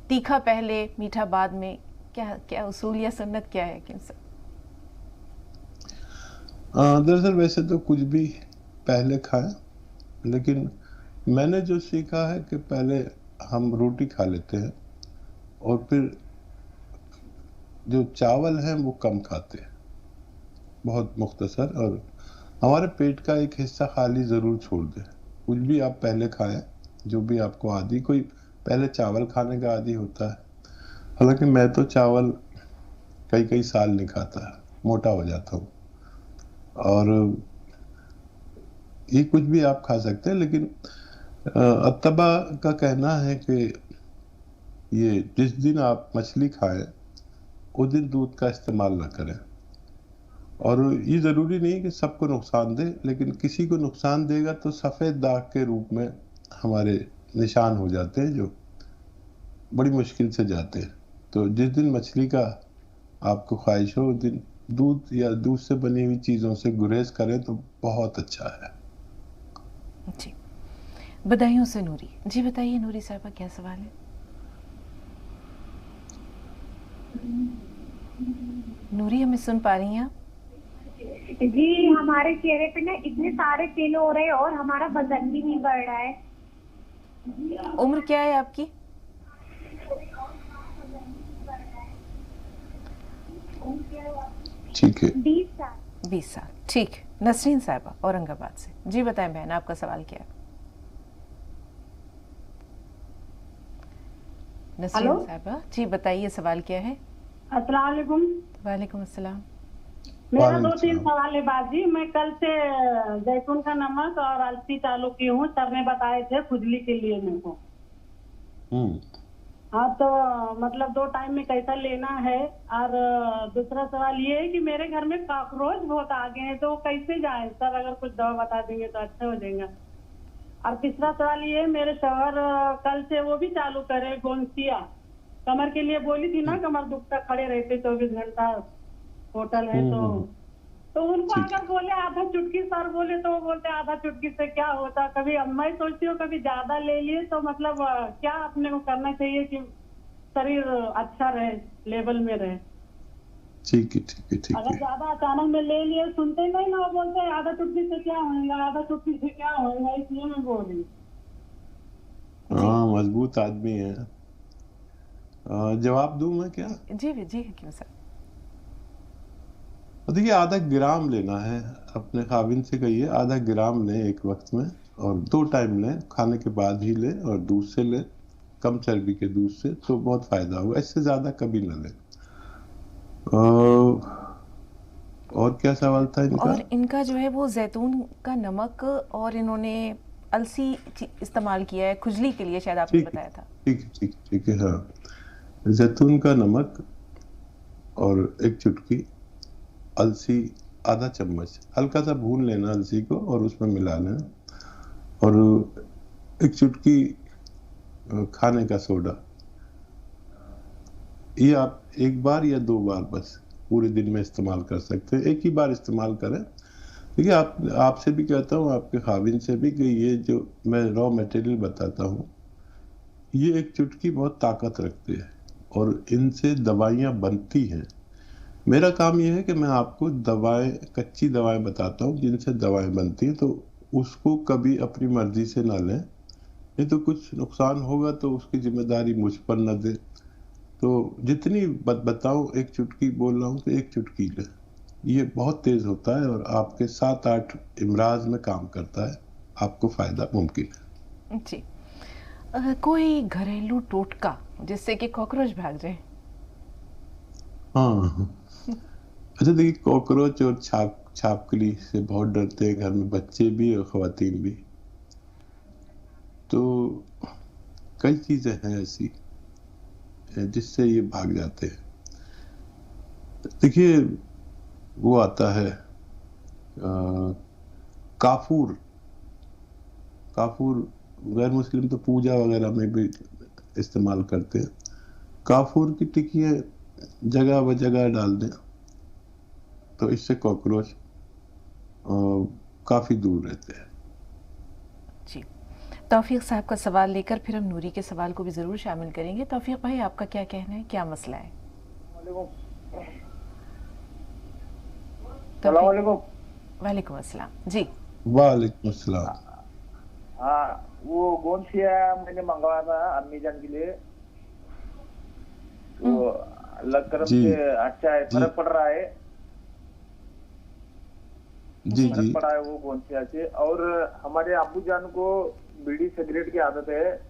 तीखा पहले मीठा बाद में, क्या क्या उसूल या सुन्नत क्या है? क्यों सर? दरअसल वैसे तो कुछ भी पहले खाएं, लेकिन मैंने जो सीखा है कि पहले हम रोटी खा लेते हैं और फिर जो चावल है वो कम खाते हैं, बहुत मुख्तसर, और हमारे पेट का एक हिस्सा खाली ज़रूर छोड़ दें। कुछ भी आप पहले खाएं, जो भी आपको आदि, कोई पहले चावल खाने का आदि होता है। हालांकि मैं तो चावल कई साल नहीं खाता, मोटा हो जाता हूँ। और ये कुछ भी आप खा सकते हैं, लेकिन अत्तबा का कहना है कि ये जिस दिन आप मछली खाएं उस दिन दूध का इस्तेमाल ना करें। और ये ज़रूरी नहीं कि सबको नुकसान दे, लेकिन किसी को नुकसान देगा तो सफ़ेद दाग के रूप में हमारे निशान हो जाते हैं, जो बड़ी मुश्किल से जाते हैं। तो जिस दिन मछली का आपको ख्वाहिश हो उस दिन दूध या दूध से बनी हुई चीज़ों से गुरेज करें तो बहुत अच्छा है। जी, बधाइयों से नूरी। जी बताइए नूरी साहबा, क्या सवाल है? नूरी, हमें सुन पा रही हैं आप? जी, हमारे चेहरे पे ना इतने सारे तिल हो रहे हैं और हमारा वजन भी नहीं बढ़ रहा है। उम्र क्या है आपकी? ठीक है, 20 साल। 20 साल, ठीक है। नसरीन साहबा औरंगाबाद से, जी बताएं बहन, आपका सवाल क्या है? नसरीन साहबा जी बताइए, सवाल क्या है? अस्सलाम वालेकुम। वालेकुम अस्सलाम। मेरा 2-3 सवाल है बाजी। मैं कल से जैतून का नमक और अलसी चालू की हूँ, सर ने बताए थे खुजली के लिए मेरे को। हाँ, तो मतलब 2 टाइम में कैसा लेना है। और दूसरा सवाल ये है कि मेरे घर में कॉकरोच बहुत आ गए हैं, तो कैसे जाए सर? अगर कुछ दवा बता देंगे तो अच्छा हो जाएगा। और तीसरा सवाल ये, मेरे शौहर कल से वो भी चालू करे गोंसिया, कमर के लिए बोली थी ना, कमर दुखता खड़े रहते 24 घंटा, होटल है तो उनको ठीक। अगर बोले आधा चुटकी सर बोले तो वो बोलते आधा चुटकी से क्या होता। कभी मैं सोचती हूँ कभी ज्यादा ले लिए तो मतलब क्या अपने को करना चाहिए कि शरीर अच्छा रहे, लेवल में रहे। ठीक है ठीक है ठीक अगर है। ज्यादा अचानक में ले लिए, सुनते ही नहीं ना, वो बोलते हैं आधा चुटकी से क्या होगा, आधा चुटकी से क्या होगा, इसलिए मैं बोल रही हूँ। हाँ, मजबूत आदमी है। जवाब दूं मैं क्या? जी हकीम साहब। देखिए, आधा ग्राम लेना है, अपने खाविन से कहिए आधा ग्राम लें एक वक्त में, और 2 टाइम लें, खाने के बाद ही लें और दूध से लें, कम चर्बी के दूध से, तो बहुत फायदा होगा। इससे ज्यादा कभी ना लें। और क्या सवाल था इनका? और इनका जो है वो जैतून का नमक और इन्होंने अलसी इस्तेमाल किया है खुजली के लिए, शायद आपने बताया था। ठीक है। हाँ, जैतून का नमक और 1 चुटकी अलसी, आधा चम्मच हल्का सा भून लेना अलसी को और उसमें मिला लेना, और 1 चुटकी खाने का सोडा। ये आप 1 बार या 2 बार बस पूरे दिन में इस्तेमाल कर सकते हैं। एक ही बार इस्तेमाल करें। देखिए, आपसे भी कहता हूँ, आपके खाविन से भी, कि ये जो मैं रॉ मटेरियल बताता हूँ, ये 1 चुटकी बहुत ताकत रखते हैं और इनसे दवाइयाँ बनती हैं। मेरा काम यह है कि मैं आपको कच्ची दवाएं बताता हूँ जिनसे दवाएं बनती हैं, तो उसको कभी अपनी मर्जी से ना लें, नहीं तो कुछ नुकसान होगा तो उसकी जिम्मेदारी मुझ पर न दे। तो जितनी बताऊं, 1 चुटकी बोल रहा हूँ तो 1 चुटकी ले। ये बहुत तेज होता है और आपके 7-8 इमराज में काम करता है, आपको फायदा मुमकिन है। जी। कोई घरेलू टोटका जिससे कि कॉकरोच भाग जाए? हाँ, अच्छा देखिए, कॉकरोच और छापकली से बहुत डरते हैं घर में, बच्चे भी और खवातीन भी। तो कई चीजें हैं ऐसी जिससे ये भाग जाते हैं। देखिए, वो आता है काफूर गैर मुस्लिम तो पूजा वगैरह में भी इस्तेमाल करते हैं। काफूर की टिकियां जगह ब जगह डाल दें तो इससे कॉकरोच काफी दूर रहते हैं। जी। तौफीक साहब का सवाल लेकर फिर हम नूरी के सवाल को भी जरूर शामिल करेंगे। तौफीक भाई, आपका क्या कहना है, क्या मसला है? वालेकुम अस्सलाम। जी। वालेकुम अस्सलाम। हाँ, वो गोंसिया मैंने मंगवाया था अम्मी जान के लिए, तो अल्लाह करम से अच्छा है, फर्क पड़ रहा है। फर्क पड़ा है वो गोंसिया से। और हमारे अब्बू जान को बीड़ी सिगरेट की आदत है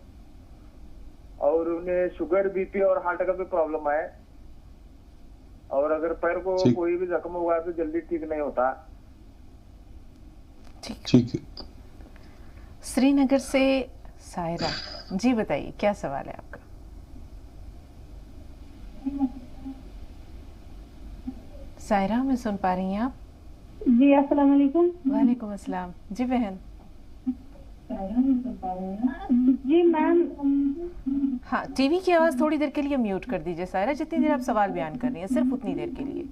और उन्हें शुगर, बीपी और हार्ट का भी प्रॉब्लम है, और अगर पैर को कोई भी जख्म हुआ तो जल्दी ठीक नहीं होता। ठीक है। श्रीनगर से सायरा जी, बताइए क्या सवाल है आपका? सायरा, हमें सुन पा रही हैं आप? जी, अस्सलाम वालेकुम। वालेकुम अस्सलाम। जी बहन। जी मैम। हाँ, टीवी की आवाज थोड़ी देर के लिए म्यूट कर दीजिए सायरा, जितनी देर आप सवाल बयान कर रही हैं, सिर्फ उतनी देर के लिए।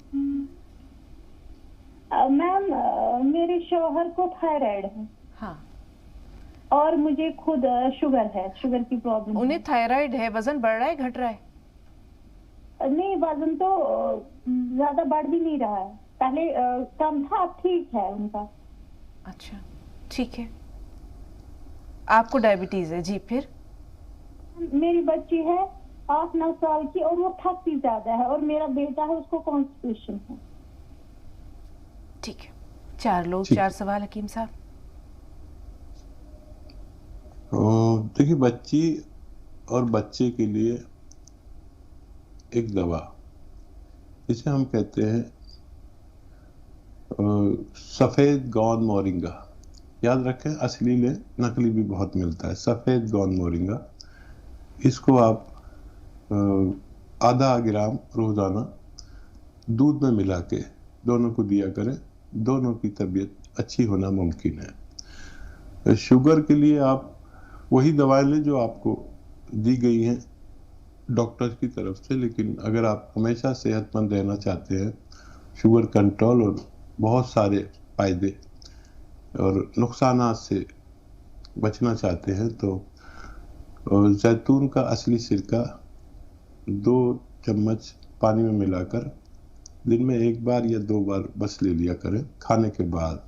मैम, मेरे शौहर को थायराइड है। हाँ। और मुझे खुद शुगर है, शुगर की प्रॉब्लम। उन्हें थायराइड है, वजन बढ़ रहा है, घट रहा है? नहीं, वजन तो ज्यादा बढ़ भी नहीं रहा है, पहले कम था, अब ठीक है उनका। अच्छा, ठीक है। आपको डायबिटीज है? जी। फिर मेरी बच्ची है 8-9 साल की और वो थकती ज्यादा है, और मेरा बेटा है उसको कॉन्स्टिपेशन है। ठीक है, 4 लोग 4 सवाल हकीम साहब। देखिए, बच्ची और बच्चे के लिए एक दवा, इसे हम कहते हैं सफेद गौन मोरिंगा। याद रखें, असली ले, नकली भी बहुत मिलता है। सफेद गौन मोरिंगा, इसको आप आधा ग्राम रोजाना दूध में मिला के दोनों को दिया करें, दोनों की तबीयत अच्छी होना मुमकिन है। शुगर के लिए आप वही दवाएं लें जो आपको दी गई हैं डॉक्टर की तरफ से, लेकिन अगर आप हमेशा सेहतमंद रहना चाहते हैं, शुगर कंट्रोल और बहुत सारे फायदे और नुकसानात से बचना चाहते हैं, तो जैतून का असली सिरका 2 चम्मच पानी में मिलाकर दिन में 1 बार या 2 बार बस ले लिया करें खाने के बाद,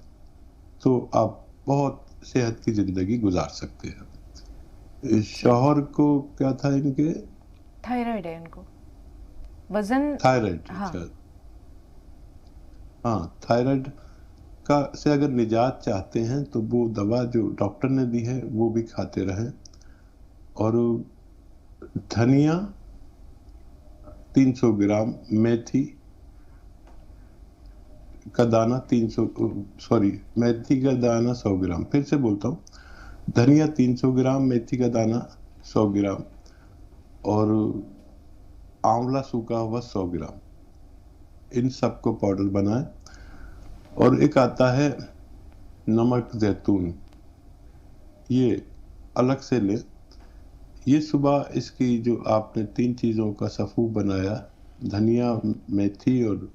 तो आप बहुत सेहत की जिंदगी गुजार सकते हैं। शौहर को क्या था इनके? थायराइड है इनको, वजन थायराइड। हाँ। हाँ, थायराइड का से अगर निजात चाहते हैं तो वो दवा जो डॉक्टर ने दी है वो भी खाते रहें, और धनिया 300 ग्राम, मेथी का दाना मेथी का दाना 100 ग्राम, फिर से बोलता हूँ, धनिया 300 ग्राम, मेथी का दाना 100 ग्राम और आंवला सूखा हुआ 100 ग्राम, इन सबको पाउडर बनाएं। और एक आता है नमक जैतून, ये अलग से लें। ये सुबह इसकी जो आपने 3 चीज़ों का सफ़ू बनाया, धनिया, मेथी और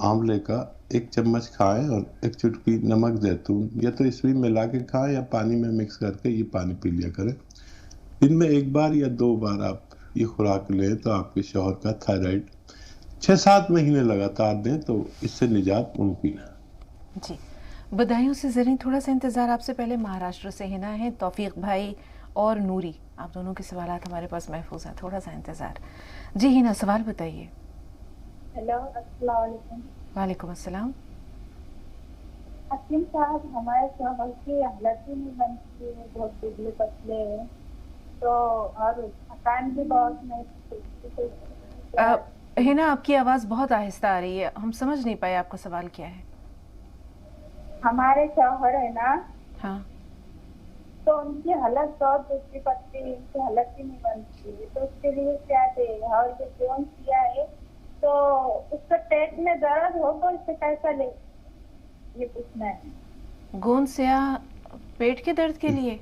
आंवले का 1 चम्मच खाएं और 1 चुटकी नमक जैतून, या तो इसमें मिला के खाएं या पानी में मिक्स करके ये पानी पी लिया करें। दिन में 1 बार या 2 बार आप ये खुराक लें तो आपके शौहर का थायराइड 6-7 महीने लगातार दें तो इससे निजात मुमकिन है। जी, बधाइयों से ज़रीन, थोड़ा सा इंतज़ार आपसे पहले महाराष्ट्र से हिना है, तौफीक भाई और नूरी, आप दोनों के सवालात हमारे पास महफूज हैं, थोड़ा सा इंतज़ार। जी हिना, सवाल बताइए। हेलो, अस्सलाम वालेकुम। वालेकुम अस्सलाम। हकीम साहब, हमारे शौहर की हालत ही नहीं बनती है, बहुत दुबले पतले हैं, तो और थकान भी बहुत नहीं। हिना, आपकी आवाज़ बहुत आहिस्ता आ रही है, हम समझ नहीं पाए आपका सवाल क्या है। हमारे शौहर है ना, हाँ, तो उनकी हालत बहुत दुबली पतली है, उनकी हालत ही नहीं बनती है, तो उसके लिए क्या दे? और ये कौन किया है तो उसका पेट में दर्द हो तो इससे कैसा ले, ये पूछना है। गोंद स्याह पेट के दर्द के लिए?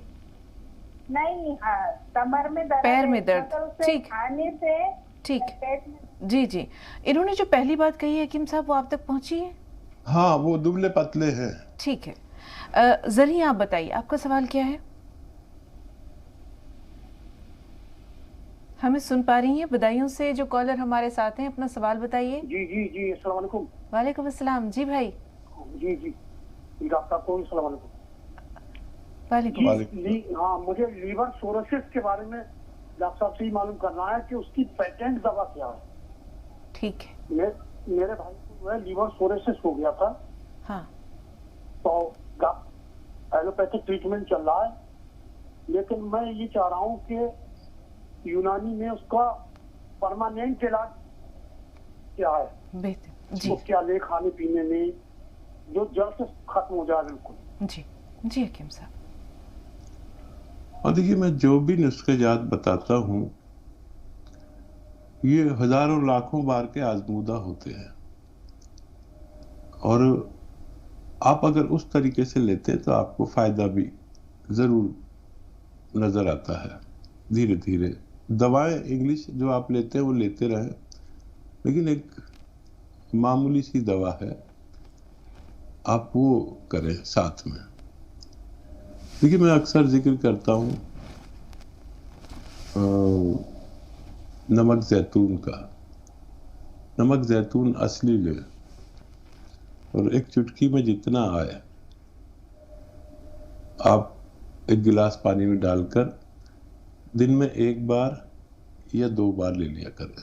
नहीं, हाँ, कमर में दर्द, पैर में दर्द, ठीक, खाने से ठीक, पेट में। जी जी। इन्होंने जो पहली बात कही है हकीम साहब, वो आप तक पहुंची है? हाँ, वो दुबले पतले हैं। ठीक है। ज़रिए आप बताइए, आपका सवाल क्या है? हमें सुन पा रही हैं? बधाइयों से जो कॉलर हमारे साथ हैं, अपना सवाल बताइए। जी जी जी, अस्सलाम वालेकुम। वालेकुम अस्सलाम। जी भाई। जी जी, डॉक्टर को अस्सलाम वालेकुम। वालेकुम। हाँ, मुझे लीवर सोरोसिस के बारे में डॉक्टर साहब से ही मालूम करना है कि उसकी पेटेंट दवा क्या है। ठीक है। मेरे भाई को लीवर सोरोसिस हो गया था। हाँ। तो एलोपैथिक ट्रीटमेंट चल रहा है, लेकिन मैं ये चाह रहा हूँ कि यूनानी में उसका परमानेंट इलाज क्या है, बेहतर जी, तो क्या ले खाने पीने में जो जड़ से खत्म हो जाए बिल्कुल। जी जी हकीम साहब। और देखिए, मैं जो भी नुस्खे-जात बताता हूँ ये हजारों लाखों बार के आजमूदा होते हैं, और आप अगर उस तरीके से लेते तो आपको फायदा भी जरूर नजर आता है। धीरे धीरे दवाएं इंग्लिश जो आप लेते हैं वो लेते रहें, लेकिन एक मामूली सी दवा है, आप वो करें साथ में। देखिए, मैं अक्सर जिक्र करता हूँ नमक जैतून का। नमक जैतून असली ले और 1 चुटकी में जितना आए आप 1 गिलास पानी में डालकर दिन में 1 बार या 2 बार ले लिया करें।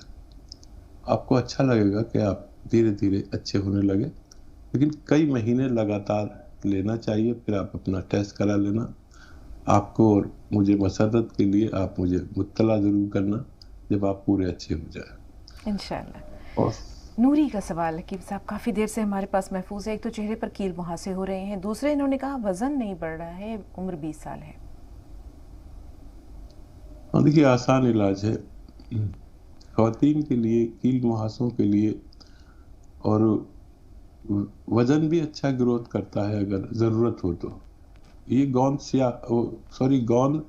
आपको अच्छा लगेगा कि आप धीरे धीरे अच्छे होने लगे, लेकिन कई महीने लगातार लेना चाहिए। फिर आप अपना टेस्ट करा लेना। आपको और मुझे मसरत के लिए आप मुझे मुत्तला जरूर करना जब आप पूरे अच्छे हो जाए इंशाल्लाह। और नूरी का सवाल हकीम साहब काफ़ी देर से हमारे पास महफूज है। एक तो चेहरे पर कील मुहासे हो रहे हैं, दूसरे इन्होंने कहा वजन नहीं बढ़ रहा है, उम्र 20 साल है। हाँ, देखिए, आसान इलाज है ख़वातीन के लिए, कील मुहासों के लिए, और वजन भी अच्छा ग्रोथ करता है अगर ज़रूरत हो तो। ये गौन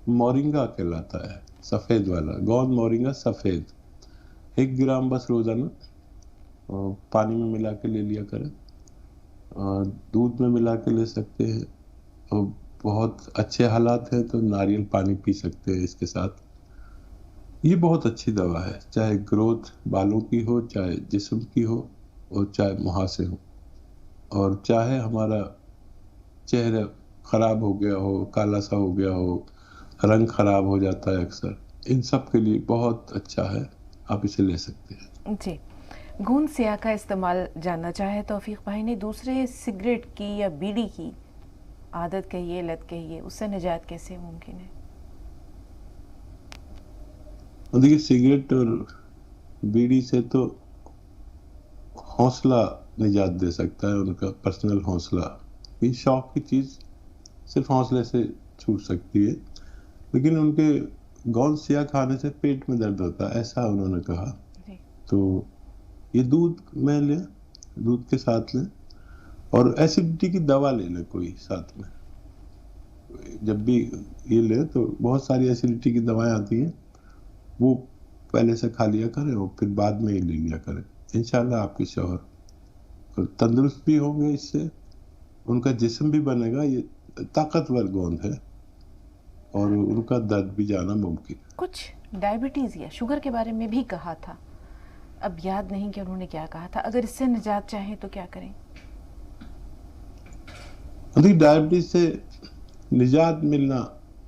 मोरिंगा कहलाता है, सफ़ेद वाला गौन मोरिंगा सफ़ेद। 1 ग्राम बस रोज़ाना पानी में मिला के ले लिया करें, दूध में मिला के ले सकते हैं, और बहुत अच्छे हालात हैं तो नारियल पानी पी सकते हैं इसके साथ। ये बहुत अच्छी दवा है, चाहे ग्रोथ बालों की हो, चाहे जिस्म की हो, और चाहे मुहासे हो, और चाहे हमारा चेहरा खराब हो गया हो, काला सा हो गया हो, रंग खराब हो जाता है अक्सर, इन सब के लिए बहुत अच्छा है, आप इसे ले सकते हैं। जी, गूंद स्याह का इस्तेमाल जानना चाहे तौफीक भाई ने, दूसरे सिगरेट की या बीड़ी की आदत कहिए, लत कहिए, उससे निजात कैसे मुमकिन है? देखिए, सिगरेट और बीड़ी से तो हौसला निजात दे सकता है, उनका पर्सनल हौसला। ये शौक की चीज़ सिर्फ हौसले से छूट सकती है, लेकिन उनके गौन स्याह खाने से पेट में दर्द होता है, ऐसा उन्होंने कहा। तो ये दूध में लें, दूध के साथ लें, और एसिडिटी की दवा ले लें कोई साथ में। जब भी ये लें तो बहुत सारी एसिडिटी की दवाएं आती हैं, वो पहले से खा लिया करें और फिर बाद में ही ले लिया करें। इंशाल्लाह आपके शौहर तंदुरुस्त भी होंगे, इससे उनका जिस्म भी बनेगा। ये ताकतवर गोंद है और उनका दर्द भी जाना मुमकिन है। कुछ डायबिटीज़ या शुगर के बारे में भी कहा था, अब याद नहीं कि उन्होंने क्या कहा था। अगर इससे निजात चाहें तो क्या करें? डायबिटीज से निजात मिलना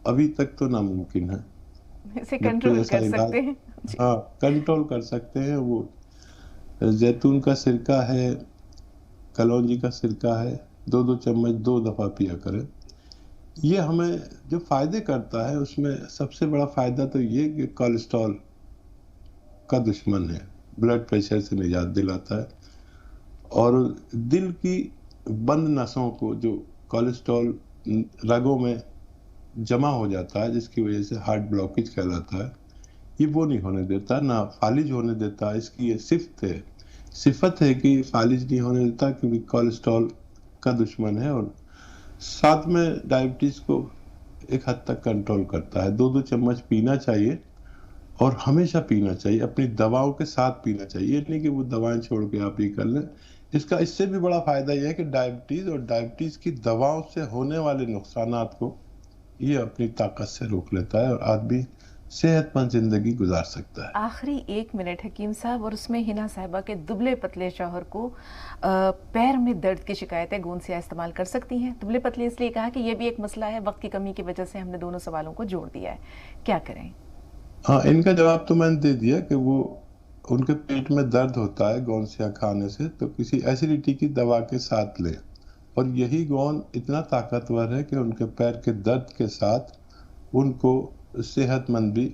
अभी तक तो नामुमकिन है। इसे कंट्रोल कर सकते हैं? हाँ, कंट्रोल कर सकते हैं। वो जैतून का सिरका है, कलौंजी का सिरका है, 2-2 चम्मच 2 दफ़ा पिया करें। ये हमें जो फ़ायदे करता है, उसमें सबसे बड़ा फ़ायदा तो ये कि कोलेस्ट्रॉल का दुश्मन है, ब्लड प्रेशर से निजात दिलाता है, और दिल की बंद नसों को जो कोलेस्ट्रॉल रगों में जमा हो जाता है, जिसकी वजह से हार्ट ब्लॉकेज कहलाता है, ये वो नहीं होने देता, ना फालिज होने देता। इसकी ये सिफत है कि फालिज नहीं होने देता, क्योंकि कोलेस्ट्रॉल का दुश्मन है, और साथ में डायबिटीज़ को एक हद तक कंट्रोल करता है। 2-2 चम्मच पीना चाहिए, और हमेशा पीना चाहिए, अपनी दवाओं के साथ पीना चाहिए। ये नहीं कि वो दवाएं छोड़ के आप ये कर लें। इसका इससे भी बड़ा फ़ायदा यह है कि डायबिटीज़ और डायबिटीज़ की दवाओं से होने वाले नुकसानात को ये अपनी ताकत से रोक लेता है, और आदमी सेहतमंद जिंदगी गुजार सकता है। आखिरी 1 मिनट हकीम साहब, और उसमें हिना साहिबा के दुबले पतले शौहर को पैर में दर्द की शिकायतें गूंद स्याह इस्तेमाल कर सकती हैं? दुबले पतले इसलिए कहा कि ये भी एक मसला है, वक्त की कमी की वजह से हमने दोनों सवालों को जोड़ दिया है, क्या करें? हाँ, इनका जवाब तो मैंने दे दिया कि वो उनके पेट में दर्द होता है गौन स्याह खाने से, तो किसी एसिडिटी की दवा के साथ लें। और यही गौन इतना ताकतवर है कि उनके पैर के दर्द के साथ उनको सेहतमंद भी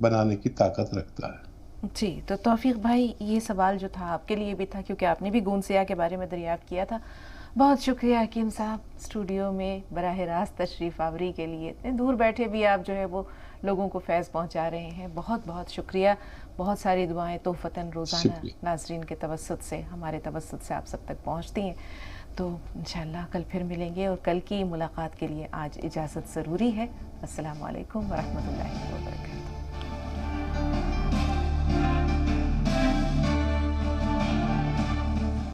बनाने की ताकत रखता है। जी, तो तौफीक भाई, ये सवाल जो था आपके लिए भी था, क्योंकि आपने भी गूंद स्याह के बारे में दरियाफ्त किया था। बहुत शुक्रिया हकीम साहब, स्टूडियो में बराह रास्त तशरीफ़ आवरी के लिए। इतने दूर बैठे भी आप जो है वो लोगों को फैज़ पहुंचा रहे हैं, बहुत बहुत शुक्रिया। बहुत सारी दुआएं तोहफ़तन रोज़ाना नाज़रीन के तवस्सुत से, हमारे तवस्सुत से आप सब तक पहुंचती हैं। तो इंशाअल्लाह कल फिर मिलेंगे, और कल की मुलाकात के लिए आज इजाज़त ज़रूरी है। अस्सलामु अलैकुम व रहमतुल्लाहि व बरकातहू।